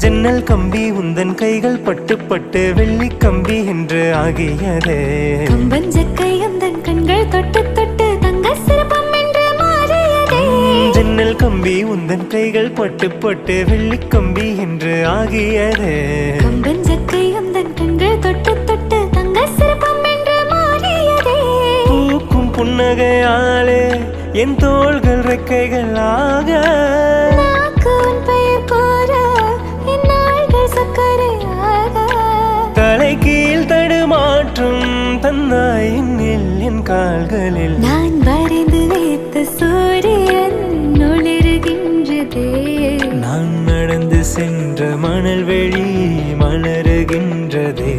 ஜன்னல் கம்பி உந்தன் கைகள் பட்டு பட்டு வெள்ளி கம்பி என்று ஆகியதே. கம்பஞ்சக்கை உந்தன் கண்கள் தொட்டு தொட்டு தங்க சிற்பம் என்று மாறியதே. ஜன்னல் கம்பி உந்தன் கைகள் பட்டு பட்டு வெள்ளி கம்பி என்று ஆகியதே. கம்பஞ்சக்கை உந்தன் கண்கள் தொட்டு தொட்டு தங்க சிற்பம் என்று மாறியதே. பூக்கும் புன்னகையாலே என் தோள்கள் ரெக்கைகளாக, நாக்கு உன் பெயர் கூற என் நாள்கள் சக்கரையாக. தலை கீழ் தடுமாற்றம் தந்தாய் என்னில் என் கால்களில். நான் வரைந்து வைத்த சூரியன் ஒளிருகின்றதே. நான் நடந்து சென்ற மணல் வெளி மலருகின்றதே.